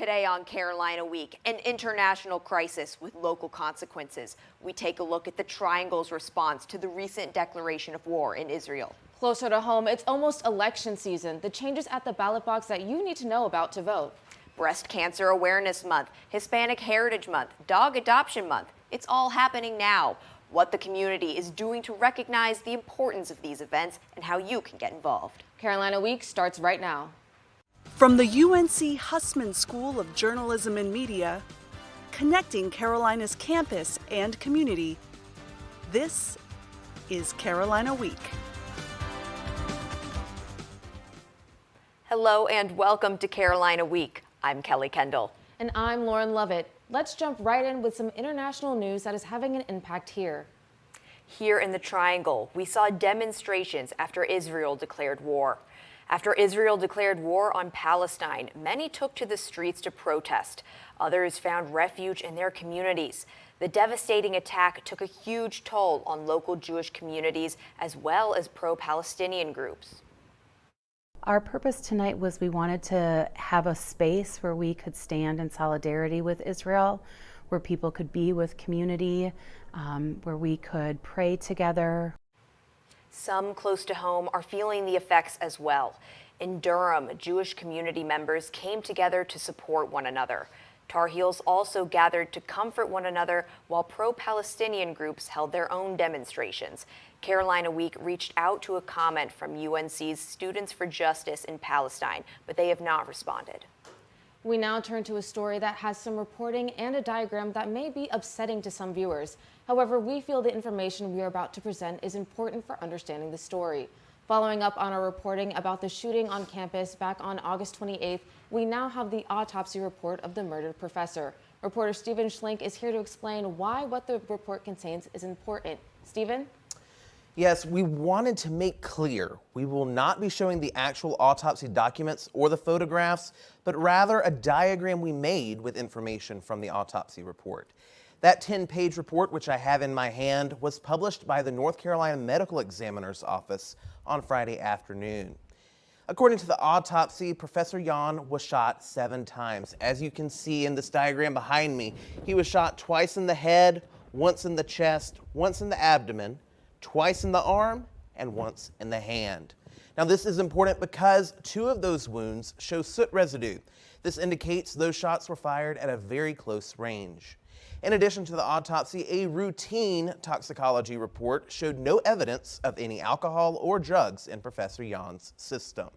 Today on Carolina Week, an international crisis with local consequences. We take a look at the Triangle's response to the recent declaration of war in Israel. Closer to home, it's almost election season. The changes at the ballot box that you need to know about to vote. Breast Cancer Awareness Month, Hispanic Heritage Month, Dog Adoption Month. It's all happening now. What the community is doing to recognize the importance of these events and how you can get involved. Carolina Week starts right now. From the UNC Hussman School of Journalism and Media, connecting Carolina's campus and community, this is Carolina Week. Hello and welcome to Carolina Week. I'm Kelly Kendall. And I'm Lauren Lovett. Let's jump right in with some international news that is having an impact here. Here in the Triangle, we saw demonstrations after Israel declared war. After Israel declared war on Palestine, many took to the streets to protest. Others found refuge in their communities. The devastating attack took a huge toll on local Jewish communities as well as pro-Palestinian groups. Our purpose tonight was we wanted to have a space where we could stand in solidarity with Israel, where people could be with community, where we could pray together. Some close to home are feeling the effects as well. In Durham, Jewish community members came together to support one another. Tar Heels also gathered to comfort one another while pro-Palestinian groups held their own demonstrations. Carolina Week reached out to a comment from UNC's Students for Justice in Palestine, but they have not responded. We now turn to a story that has some reporting and a diagram that may be upsetting to some viewers. However, we feel the information we are about to present is important for understanding the story. Following up on our reporting about the shooting on campus back on August 28th, we now have the autopsy report of the murdered professor. Reporter Stephen Schlink is here to explain why what the report contains is important. Stephen? Yes, we wanted to make clear we will not be showing the actual autopsy documents or the photographs, but rather a diagram we made with information from the autopsy report. That 10-page report, which I have in my hand, was published by the North Carolina Medical Examiner's Office on Friday afternoon. According to the autopsy, Professor Yon was shot 7 times. As you can see in this diagram behind me, he was shot twice in the head, once in the chest, once in the abdomen, twice in the arm, and once in the hand. Now, this is important because 2 of those wounds show soot residue. This indicates those shots were fired at a very close range. In addition to the autopsy, a routine toxicology report showed no evidence of any alcohol or drugs in Professor Yon's system.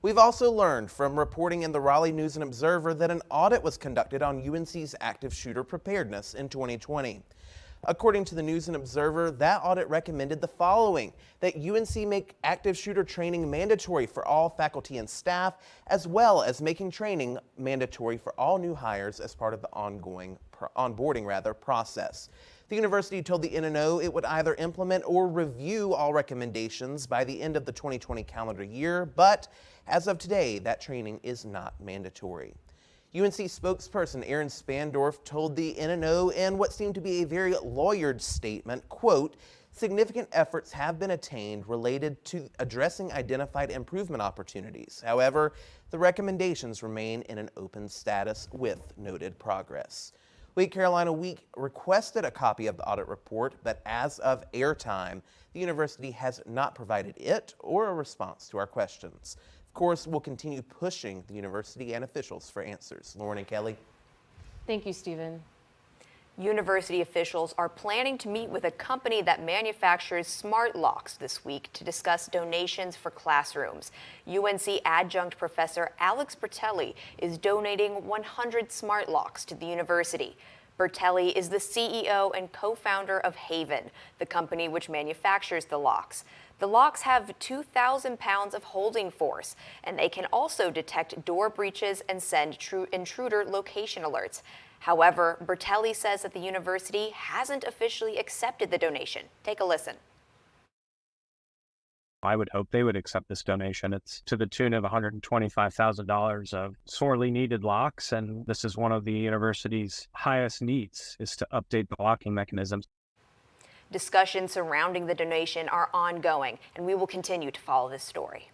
We've also learned from reporting in the Raleigh News and Observer that an audit was conducted on UNC's active shooter preparedness in 2020. According to the News and Observer, that audit recommended the following: that UNC make active shooter training mandatory for all faculty and staff, as well as making training mandatory for all new hires as part of the ongoing onboarding process. The university told the NNO it would either implement or review all recommendations by the end of the 2020 calendar year, but as of today, that training is not mandatory. UNC spokesperson Aaron Spandorf told the NNO in what seemed to be a very lawyered statement, quote, "Significant efforts have been attained related to addressing identified improvement opportunities. However, the recommendations remain in an open status with noted progress." Wake Carolina Week requested a copy of the audit report, but as of airtime, the university has not provided it or a response to our questions. Of course, we'll continue pushing the university and officials for answers. Lauren and Kelly. Thank you, Stephen. University officials are planning to meet with a company that manufactures smart locks this week to discuss donations for classrooms. UNC adjunct professor Alex Bertelli is donating 100 smart locks to the university. Bertelli is the CEO and co-founder of Haven, the company which manufactures the locks. The locks have 2,000 pounds of holding force, and they can also detect door breaches and send intruder location alerts. However, Bertelli says that the university hasn't officially accepted the donation. Take a listen. I would hope they would accept this donation. It's to the tune of $125,000 of sorely needed locks, and this is one of the university's highest needs, is to update the locking mechanisms. Discussions surrounding the donation are ongoing, and we will continue to follow this story.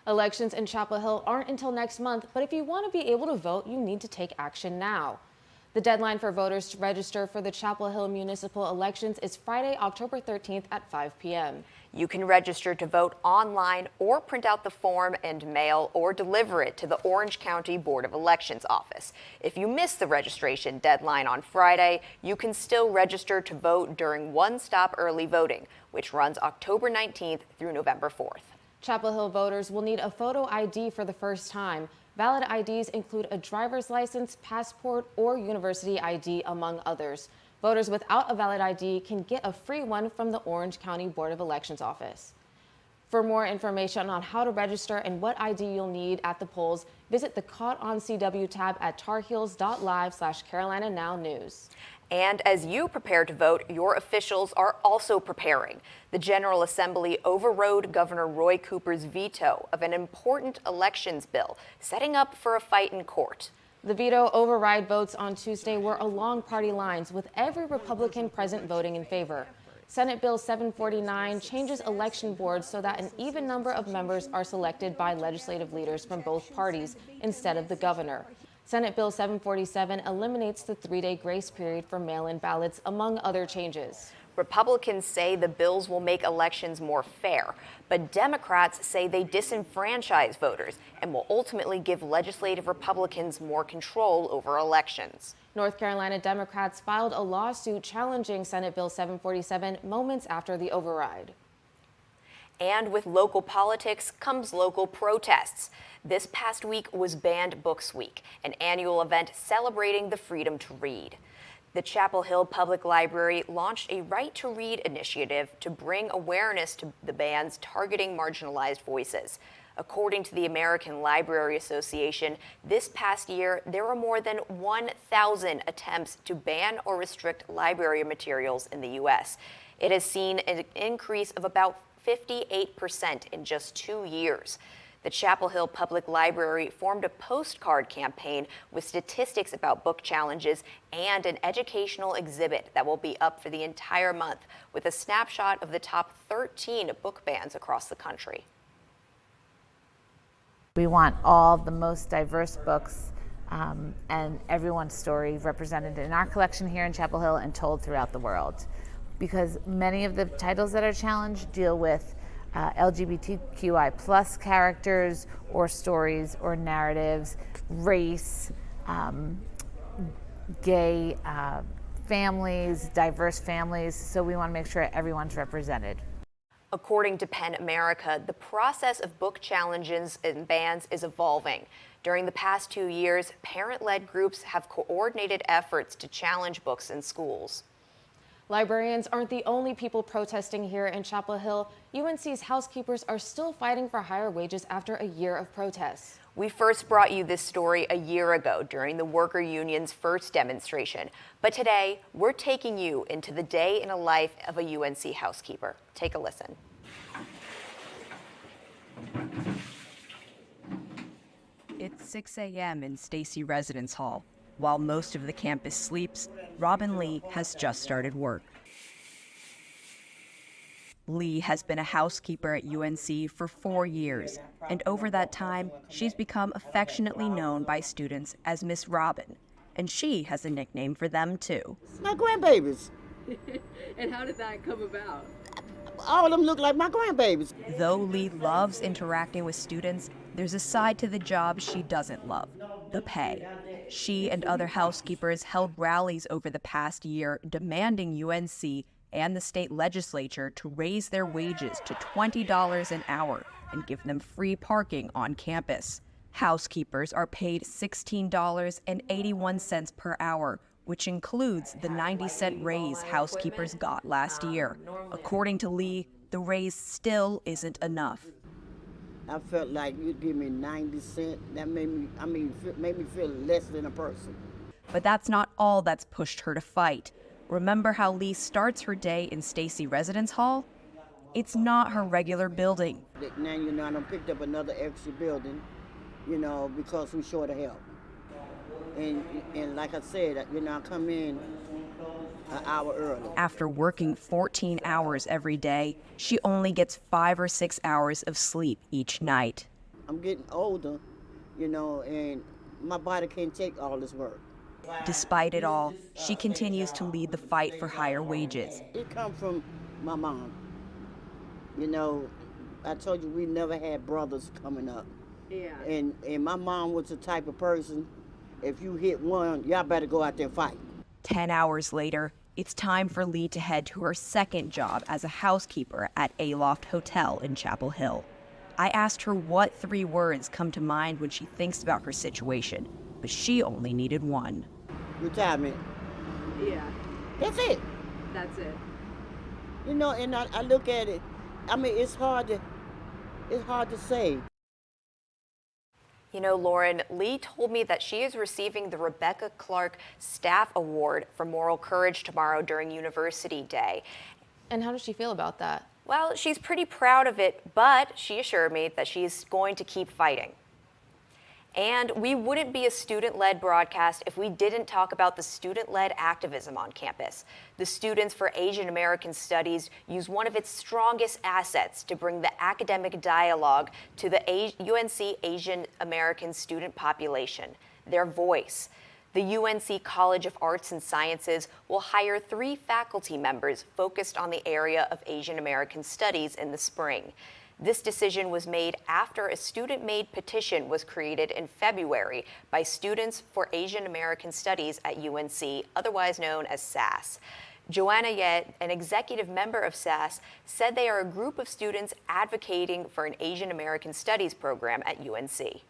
Elections in Chapel Hill aren't until next month, but if you want to be able to vote, you need to take action now. The deadline for voters to register for the Chapel Hill municipal elections is Friday, October 13th at 5 p.m. You can register to vote online or print out the form and mail or deliver it to the Orange County Board of Elections office. If you miss the registration deadline on Friday, you can still register to vote during one-stop early voting, which runs October 19th through November 4th. Chapel Hill voters will need a photo ID for the first time. Valid IDs include a driver's license, passport, or university ID, among others. Voters without a valid ID can get a free one from the Orange County Board of Elections office. For more information on how to register and what ID you'll need at the polls, visit the Caught on CW tab at tarheels.live/Carolina Now News. And as you prepare to vote, your officials are also preparing. The General Assembly overrode Governor Roy Cooper's veto of an important elections bill, setting up for a fight in court. The veto override votes on Tuesday were along party lines, with every Republican present voting in favor. Senate Bill 749 changes election boards so that an even number of members are selected by legislative leaders from both parties instead of the governor. Senate Bill 747 eliminates the 3-day grace period for mail-in ballots, among other changes. Republicans say the bills will make elections more fair, but Democrats say they disenfranchise voters and will ultimately give legislative Republicans more control over elections. North Carolina Democrats filed a lawsuit challenging Senate Bill 747 moments after the override. And with local politics comes local protests. This past week was Banned Books Week, an annual event celebrating the freedom to read. The Chapel Hill Public Library launched a Right to Read initiative to bring awareness to the bans targeting marginalized voices. According to the American Library Association, this past year, there were more than 1,000 attempts to ban or restrict library materials in the U.S. It has seen an increase of about 58% in just 2 years. The Chapel Hill Public Library formed a postcard campaign with statistics about book challenges and an educational exhibit that will be up for the entire month with a snapshot of the top 13 book bans across the country. We want all the most diverse books and everyone's story represented in our collection here in Chapel Hill and told throughout the world. Because many of the titles that are challenged deal with LGBTQI plus characters or stories or narratives, race, gay families, diverse families, so we want to make sure everyone's represented. According to PEN America, the process of book challenges and bans is evolving. During the past 2 years, parent-led groups have coordinated efforts to challenge books in schools. Librarians aren't the only people protesting here in Chapel Hill. UNC's housekeepers are still fighting for higher wages after a year of protests. We first brought you this story a year ago during the worker union's first demonstration. But today, we're taking you into the day in a life of a UNC housekeeper. Take a listen. It's 6 a.m. in Stacy Residence Hall. While most of the campus sleeps, Robin Lee has just started work. Lee has been a housekeeper at UNC for 4 years, and over that time, she's become affectionately known by students as Miss Robin, and she has a nickname for them too. My grandbabies. And how did that come about? All of them look like my grandbabies. Though Lee loves interacting with students, there's a side to the job she doesn't love: the pay. She and other housekeepers held rallies over the past year demanding UNC and the state legislature to raise their wages to $20 an hour and give them free parking on campus. Housekeepers are paid $16.81 per hour, which includes the 90-cent raise housekeepers got last year. According to Lee, the raise still isn't enough. I felt like you'd give me 90 cents. That made me feel less than a person. But that's not all that's pushed her to fight. Remember how Lee starts her day in Stacy Residence Hall? It's not her regular building. Now, I done picked up another extra building, because we're short of help. And like I said, I come in an hour early. After working 14 hours every day, she only gets 5 or 6 hours of sleep each night. I'm getting older, you know, and my body can't take all this work. Despite it all, she continues to lead the fight for higher wages. It comes from my mom. You know, I told you we never had brothers coming up. Yeah. And my mom was the type of person, if you hit one, y'all better go out there and fight. 10 hours later, it's time for Lee to head to her second job as a housekeeper at Aloft Hotel in Chapel Hill. I asked her what 3 words come to mind when she thinks about her situation, but she only needed one. Retirement. Yeah. That's it. That's it. You know, and I look at it, I mean, it's hard to say. You know, Lauren, Lee told me that she is receiving the Rebecca Clark Staff Award for Moral Courage tomorrow during University Day. And how does she feel about that? Well, she's pretty proud of it, but she assured me that she's going to keep fighting. And we wouldn't be a student-led broadcast if we didn't talk about the student-led activism on campus. The Students for Asian American Studies use one of its strongest assets to bring the academic dialogue to the UNC Asian American student population, their voice. The UNC College of Arts and Sciences will hire 3 faculty members focused on the area of Asian American Studies in the spring. This decision was made after a student-made petition was created in February by Students for Asian American Studies at UNC, otherwise known as SAS. Joanna Yet, an executive member of SAS, said they are a group of students advocating for an Asian American Studies program at UNC.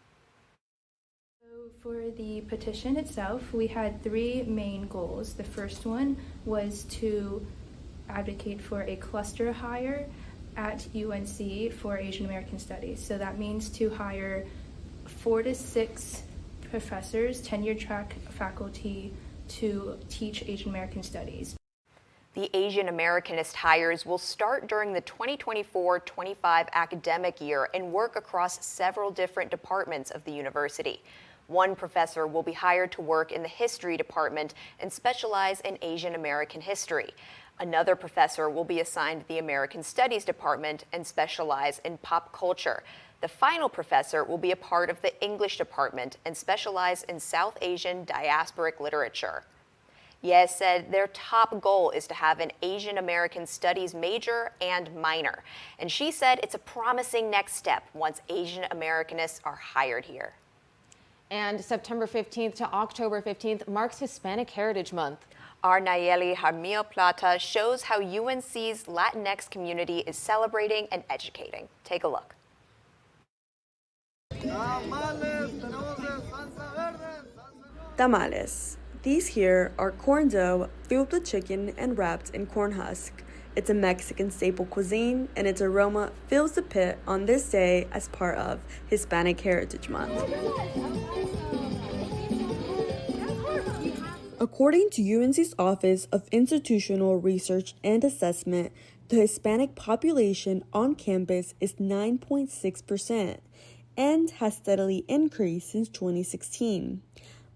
For the petition itself, we had 3 main goals. The first one was to advocate for a cluster hire at UNC for Asian American Studies. So that means to hire 4 to 6 professors, tenure-track faculty to teach Asian American Studies. The Asian Americanist hires will start during the 2024-25 academic year and work across several different departments of the university. One professor will be hired to work in the history department and specialize in Asian American history. Another professor will be assigned the American Studies department and specialize in pop culture. The final professor will be a part of the English department and specialize in South Asian diasporic literature. Yes said their top goal is to have an Asian American Studies major and minor. And she said it's a promising next step once Asian Americanists are hired here. And September 15th to October 15th marks Hispanic Heritage Month. Our Nayeli Jaramillo Plata shows how UNC's Latinx community is celebrating and educating. Take a look. Tamales. These here are corn dough filled with chicken and wrapped in corn husk. It's a Mexican staple cuisine, and its aroma fills the pit on this day as part of Hispanic Heritage Month. According to UNC's Office of Institutional Research and Assessment, the Hispanic population on campus is 9.6% and has steadily increased since 2016.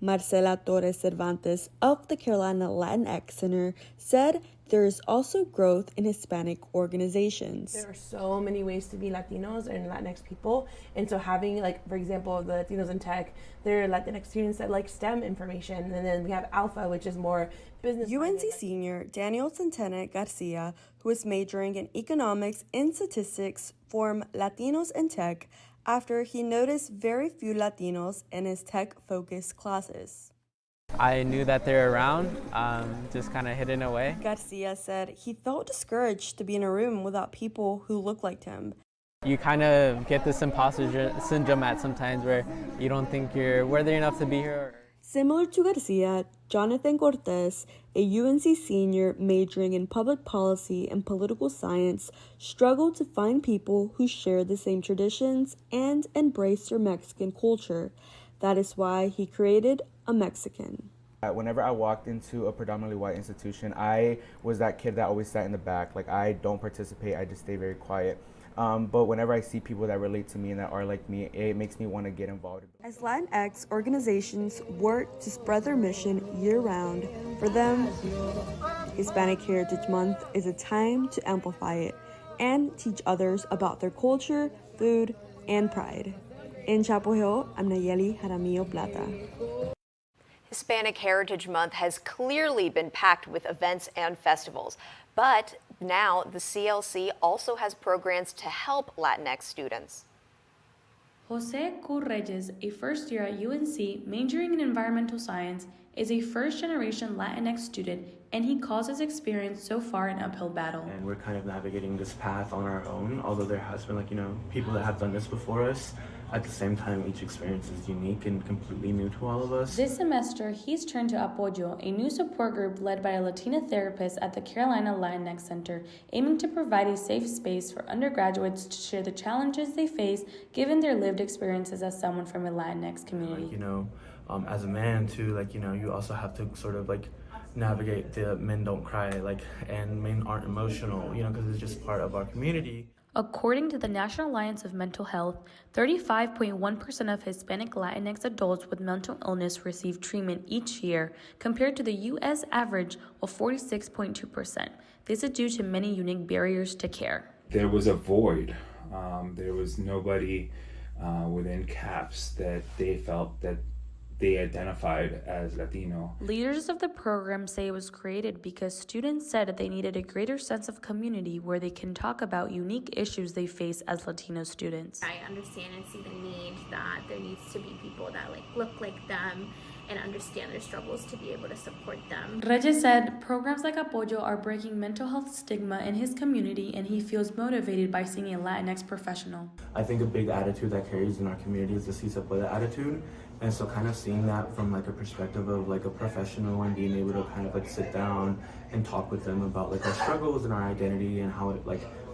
Marcela Torres Cervantes of the Carolina Latinx Center said there is also growth in Hispanic organizations. There are so many ways to be Latinos and Latinx people. And so having, like, for example, the Latinos in tech, there are Latinx students that like STEM information. And then we have Alpha, which is more business. UNC senior Daniel Centeno Garcia, who is majoring in economics and statistics, formed Latinos in Tech after he noticed very few Latinos in his tech-focused classes. I knew that they're around, just kind of hidden away. Garcia said he felt discouraged to be in a room without people who look like him. You kind of get this imposter syndrome at sometimes where you don't think you're worthy enough to be here. Similar to Garcia, Jonathan Cortez, a UNC senior majoring in public policy and political science, struggled to find people who share the same traditions and embrace their Mexican culture. That is why he created A Mexican. Whenever I walked into a predominantly white institution, I was that kid that always sat in the back. Like, I don't participate, I just stay very quiet. But whenever I see people that relate to me and that are like me, it makes me want to get involved. As Latinx organizations work to spread their mission year-round, for them, Hispanic Heritage Month is a time to amplify it and teach others about their culture, food, and pride. In Chapel Hill, I'm Nayeli Jaramillo Plata. Hispanic Heritage Month has clearly been packed with events and festivals, but now the CLC also has programs to help Latinx students. Jose Q. Reyes, a first year at UNC majoring in environmental science, is a first-generation Latinx student, and he calls his experience so far an uphill battle. And we're kind of navigating this path on our own, although there has been people that have done this before us. At the same time, each experience is unique and completely new to all of us. This semester, he's turned to Apoyo, a new support group led by a Latina therapist at the Carolina Latinx Center, aiming to provide a safe space for undergraduates to share the challenges they face given their lived experiences as someone from a Latinx community. As a man too, you also have to sort of navigate the men don't cry, and men aren't emotional, because it's just part of our community. According to the National Alliance of Mental Health, 35.1% of Hispanic Latinx adults with mental illness receive treatment each year, compared to the U.S. average of 46.2%. This is due to many unique barriers to care. There was a void. There was nobody within CAPS that they felt that they identified as Latino. Leaders of the program say it was created because students said that they needed a greater sense of community where they can talk about unique issues they face as Latino students. I understand and see the need that there needs to be people that look like them and understand their struggles to be able to support them. Reyes said programs like Apoyo are breaking mental health stigma in his community, and he feels motivated by seeing a Latinx professional. I think a big attitude that carries in our community is the Si Se Puede attitude. And so kind of seeing that from a perspective of a professional and being able to kind of sit down and talk with them about our struggles and our identity and how it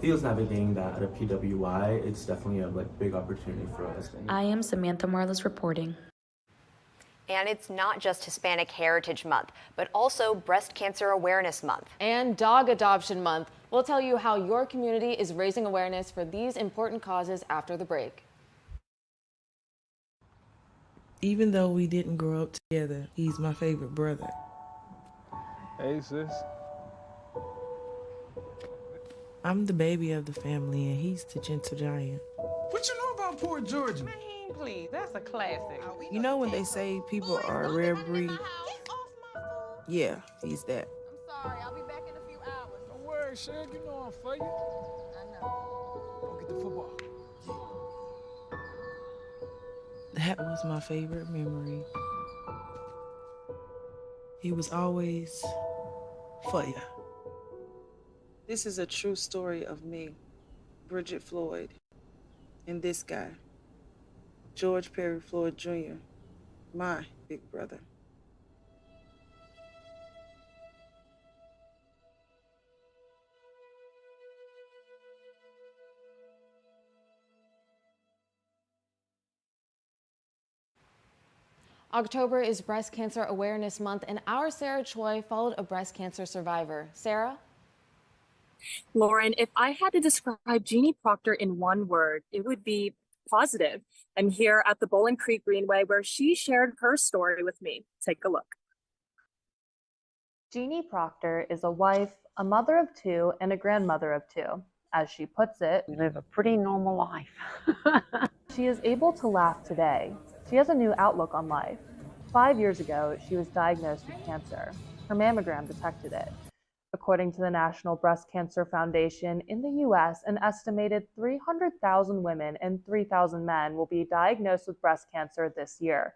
feels navigating that at a PWI, it's definitely a big opportunity for us. I am Samantha Morales reporting. And it's not just Hispanic Heritage Month, but also Breast Cancer Awareness Month. And Dog Adoption Month. We'll tell you how your community is raising awareness for these important causes after the break. Even though we didn't grow up together, he's my favorite brother. Hey, sis. I'm the baby of the family, and he's the gentle giant. What you know about Port Georgia? Man, please, that's a classic. You know when they say people are a rare breed? Yeah, he's that. I'm sorry, I'll be back in a few hours. Don't worry, Shag, you know I'm for you. I know. Go get the football. That was my favorite memory. He was always for ya. This is a true story of me, Bridget Floyd, and this guy, George Perry Floyd Jr., my big brother. October is Breast Cancer Awareness Month, and our Sarah Choi followed a breast cancer survivor. Sarah? Lauren, if I had to describe Jeannie Proctor in one word, it would be positive. I'm here at the Bowling Creek Greenway where she shared her story with me. Take a look. Jeannie Proctor is a wife, a mother of two, and a grandmother of two. As she puts it, we live a pretty normal life. She is able to laugh today. She has a new outlook on life. 5 years ago, she was diagnosed with cancer. Her mammogram detected it. According to the National Breast Cancer Foundation, in the U.S., an estimated 300,000 women and 3,000 men will be diagnosed with breast cancer this year.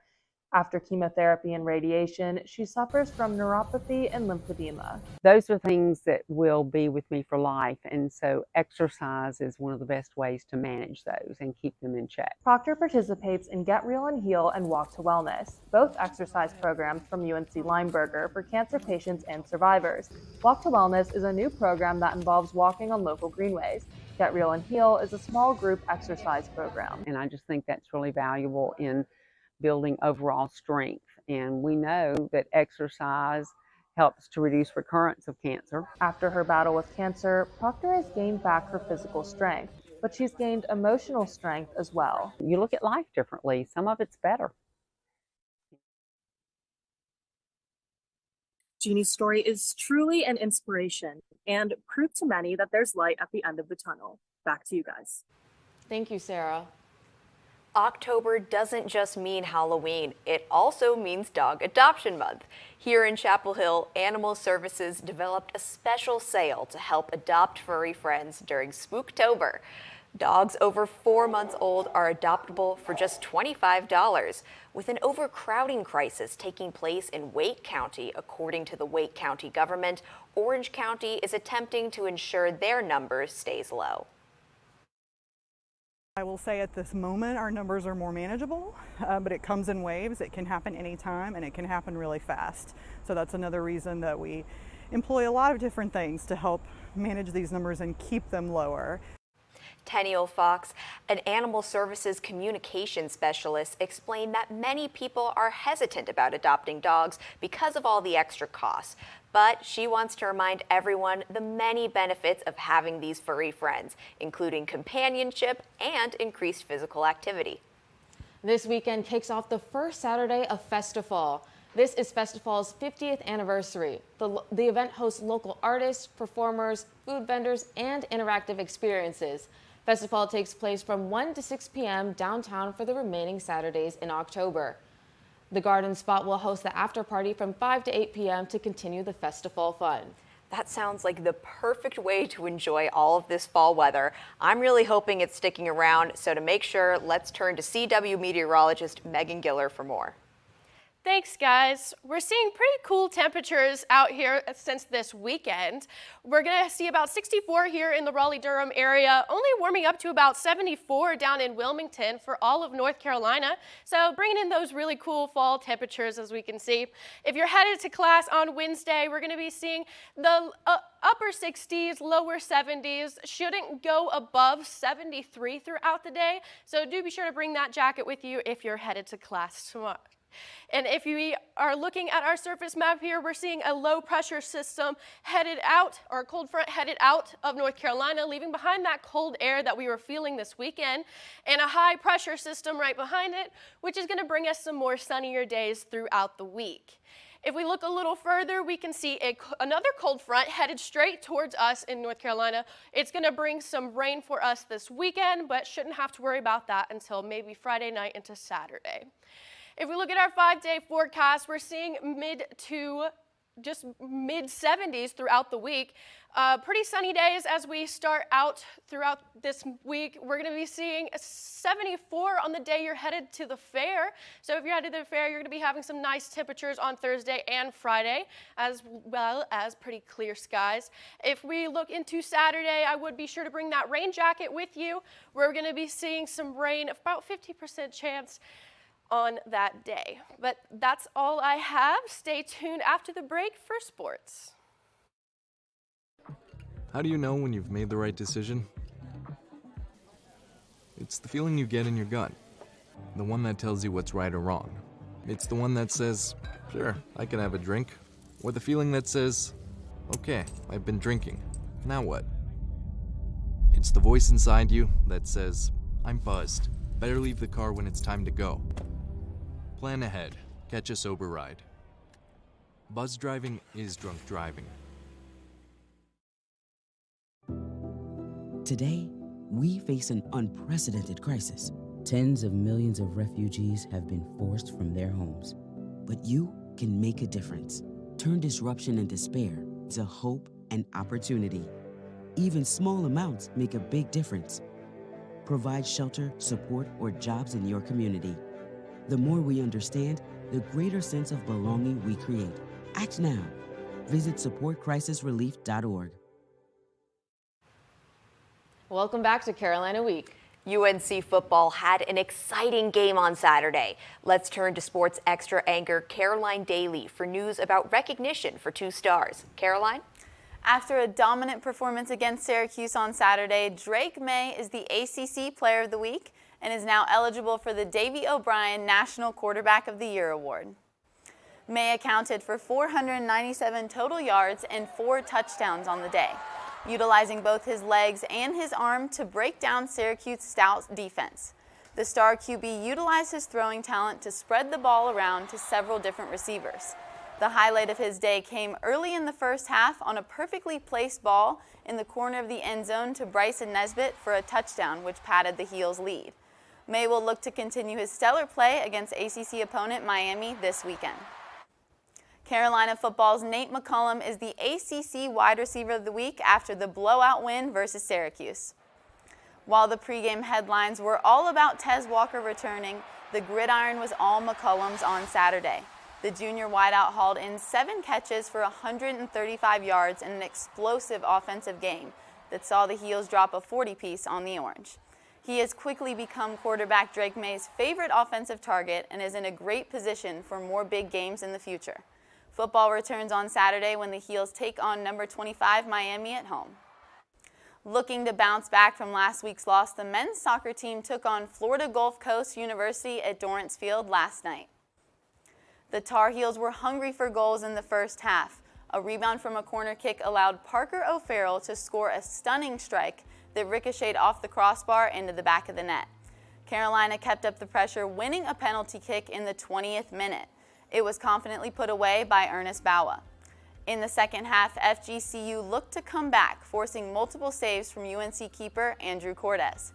After chemotherapy and radiation, she suffers from neuropathy and lymphedema. Those are things that will be with me for life, and so exercise is one of the best ways to manage those and keep them in check. Proctor participates in Get Real and Heal and Walk to Wellness, both exercise programs from UNC Lineberger for cancer patients and survivors. Walk to Wellness is a new program that involves walking on local greenways. Get Real and Heal is a small group exercise program. And I just think that's really valuable in building overall strength. And we know that exercise helps to reduce recurrence of cancer. After her battle with cancer, Proctor has gained back her physical strength, but she's gained emotional strength as well. You look at life differently. Some of it's better. Jeannie's story is truly an inspiration and proof to many that there's light at the end of the tunnel. Back to you guys. Thank you, Sarah. October doesn't just mean Halloween, it also means Dog Adoption Month. Here in Chapel Hill, Animal Services developed a special sale to help adopt furry friends during Spooktober. Dogs over 4 months old are adoptable for just $25. With an overcrowding crisis taking place in Wake County, according to the Wake County government, Orange County is attempting to ensure their numbers stays low. I will say at this moment our numbers are more manageable, but it comes in waves. It can happen anytime and it can happen really fast. So that's another reason that we employ a lot of different things to help manage these numbers and keep them lower. Tenniel Fox, an animal services communication specialist, explained that many people are hesitant about adopting dogs because of all the extra costs. But she wants to remind everyone the many benefits of having these furry friends, including companionship and increased physical activity. This weekend kicks off the first Saturday of Festival. This is Festival's 50th anniversary. The event hosts local artists, performers, food vendors, and interactive experiences. Festival takes place from 1 to 6 p.m. downtown for the remaining Saturdays in October. The Garden Spot will host the after party from 5 to 8 p.m. to continue the festival fun. That sounds like the perfect way to enjoy all of this fall weather. I'm really hoping it's sticking around, so to make sure, let's turn to CW meteorologist Megan Giller for more. Thanks, guys. We're seeing pretty cool temperatures out here since this weekend. We're going to see about 64 here in the Raleigh-Durham area, only warming up to about 74 down in Wilmington for all of North Carolina. So bringing in those really cool fall temperatures, as we can see. If you're headed to class on Wednesday, we're going to be seeing the upper 60s, lower 70s, shouldn't go above 73 throughout the day. So do be sure to bring that jacket with you if you're headed to class tomorrow. And if we are looking at our surface map here, we're seeing a low pressure system headed out, or a cold front headed out of North Carolina, leaving behind that cold air that we were feeling this weekend, and a high pressure system right behind it, which is going to bring us some more sunnier days throughout the week. If we look a little further, we can see another cold front headed straight towards us in North Carolina. It's going to bring some rain for us this weekend, but shouldn't have to worry about that until maybe Friday night into Saturday. If we look at our 5-day forecast, we're seeing mid 70s throughout the week. Pretty sunny days as we start out throughout this week. We're going to be seeing 74 on the day you're headed to the fair. So if you're headed to the fair, you're going to be having some nice temperatures on Thursday and Friday, as well as pretty clear skies. If we look into Saturday, I would be sure to bring that rain jacket with you. We're going to be seeing some rain, about 50% chance on that day. But that's all I have. Stay tuned after the break for sports. How do you know when you've made the right decision? It's the feeling you get in your gut, the one that tells you what's right or wrong. It's the one that says, sure, I can have a drink, or the feeling that says, okay, I've been drinking, now what? It's the voice inside you that says, I'm buzzed, better leave the car when it's time to go. Plan ahead. Catch a sober ride. Buzz driving is drunk driving. Today, we face an unprecedented crisis. Tens of millions of refugees have been forced from their homes. But you can make a difference. Turn disruption and despair to hope and opportunity. Even small amounts make a big difference. Provide shelter, support, or jobs in your community. The more we understand, the greater sense of belonging we create. Act now. Visit supportcrisisrelief.org. Welcome back to Carolina Week. UNC football had an exciting game on Saturday. Let's turn to Sports Extra anchor Caroline Daly for news about recognition for 2 stars. Caroline? After a dominant performance against Syracuse on Saturday, Drake May is the ACC Player of the Week and is now eligible for the Davey O'Brien National Quarterback of the Year award. May accounted for 497 total yards and 4 touchdowns on the day, utilizing both his legs and his arm to break down Syracuse's stout defense. The star QB utilized his throwing talent to spread the ball around to several different receivers. The highlight of his day came early in the first half on a perfectly placed ball in the corner of the end zone to Bryson Nesbitt for a touchdown, which padded the Heels' lead. May will look to continue his stellar play against ACC opponent Miami this weekend. Carolina football's Nate McCollum is the ACC wide receiver of the week after the blowout win versus Syracuse. While the pregame headlines were all about Tez Walker returning, the gridiron was all McCollum's on Saturday. The junior wideout hauled in 7 catches for 135 yards in an explosive offensive game that saw the Heels drop a 40-piece on the Orange. He has quickly become quarterback Drake May's favorite offensive target and is in a great position for more big games in the future. Football returns on Saturday when the Heels take on number 25 Miami at home. Looking to bounce back from last week's loss, the men's soccer team took on Florida Gulf Coast University at Dorrance Field last night. The Tar Heels were hungry for goals in the first half. A rebound from a corner kick allowed Parker O'Farrell to score a stunning strike that ricocheted off the crossbar into the back of the net. Carolina kept up the pressure, winning a penalty kick in the 20th minute. It was confidently put away by Ernest Bawa. In the second half, FGCU looked to come back, forcing multiple saves from UNC keeper Andrew Cordes.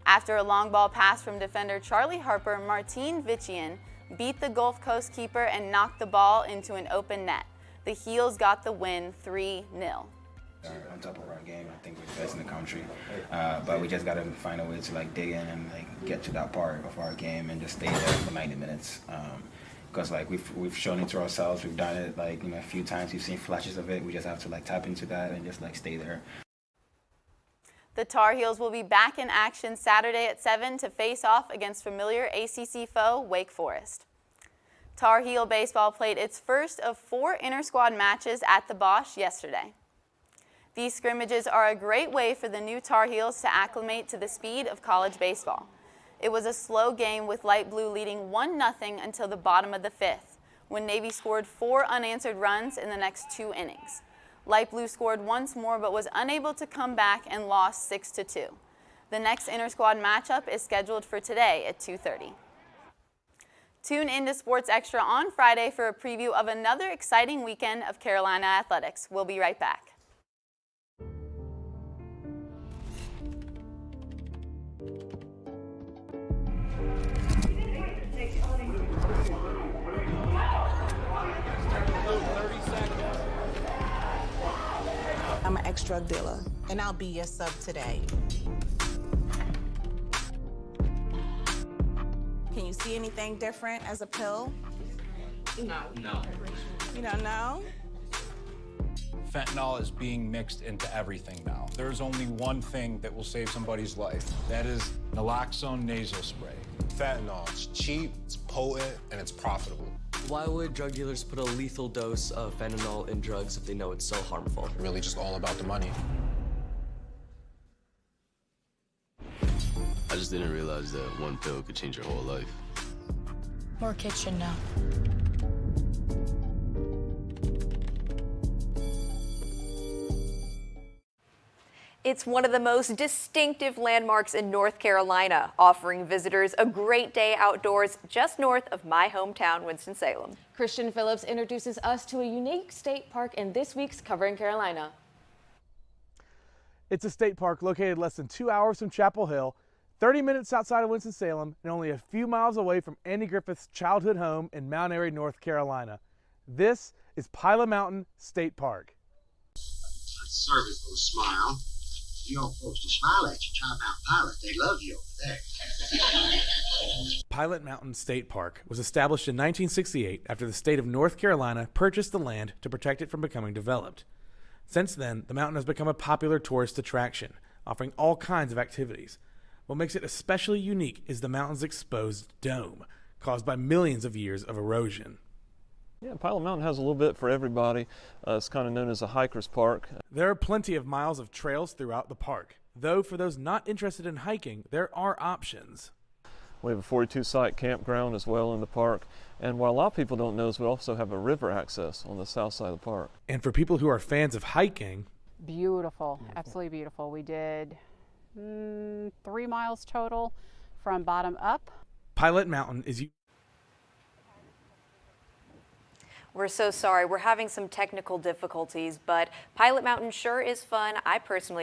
After a long ball pass from defender Charlie Harper, Martine Vichian beat the Gulf Coast keeper and knocked the ball into an open net. The Heels got the win 3-0. On top of our game, I think we're the best in the country, but we just got to find a way to dig in and get to that part of our game and just stay there for 90 minutes. Because we've shown it to ourselves, we've done it a few times, we've seen flashes of it. We just have to tap into that and just stay there. The Tar Heels will be back in action Saturday at 7 to face off against familiar ACC foe Wake Forest. Tar Heel baseball played its first of 4 inter-squad matches at the Bosch yesterday. These scrimmages are a great way for the new Tar Heels to acclimate to the speed of college baseball. It was a slow game with Light Blue leading 1-0 until the bottom of the 5th, when Navy scored 4 unanswered runs in the next 2 innings. Light Blue scored once more but was unable to come back and lost 6-2. The next inter-squad matchup is scheduled for today at 2:30. Tune in to Sports Extra on Friday for a preview of another exciting weekend of Carolina athletics. We'll be right back. I'm an ex-drug dealer, and I'll be your sub today. Can you see anything different as a pill? No. You don't know? Fentanyl is being mixed into everything now. There's only one thing that will save somebody's life. That is naloxone nasal spray. Fentanyl, it's cheap, it's potent, and it's profitable. Why would drug dealers put a lethal dose of fentanyl in drugs if they know it's so harmful? Really just all about the money. I just didn't realize that one pill could change your whole life. More kids should know. It's one of the most distinctive landmarks in North Carolina, offering visitors a great day outdoors just north of my hometown, Winston-Salem. Christian Phillips introduces us to a unique state park in this week's Covering Carolina. It's a state park located less than 2 hours from Chapel Hill, 30 minutes outside of Winston-Salem, and only a few miles away from Andy Griffith's childhood home in Mount Airy, North Carolina. This is Pilot Mountain State Park. Service will smile. You want folks to smile at you, talk about Pilot. They love you over there. Pilot Mountain State Park was established in 1968 after the state of North Carolina purchased the land to protect it from becoming developed. Since then, the mountain has become a popular tourist attraction, offering all kinds of activities. What makes it especially unique is the mountain's exposed dome, caused by millions of years of erosion. Yeah, Pilot Mountain has a little bit for everybody. It's kind of known as a hiker's park. There are plenty of miles of trails throughout the park, though for those not interested in hiking, there are options. We have a 42-site campground as well in the park, and what a lot of people don't know is we also have a river access on the south side of the park. And for people who are fans of hiking, beautiful, absolutely beautiful. We did 3 miles total from bottom up. Pilot Mountain is... We're so sorry. We're having some technical difficulties, but Pilot Mountain sure is fun. I personally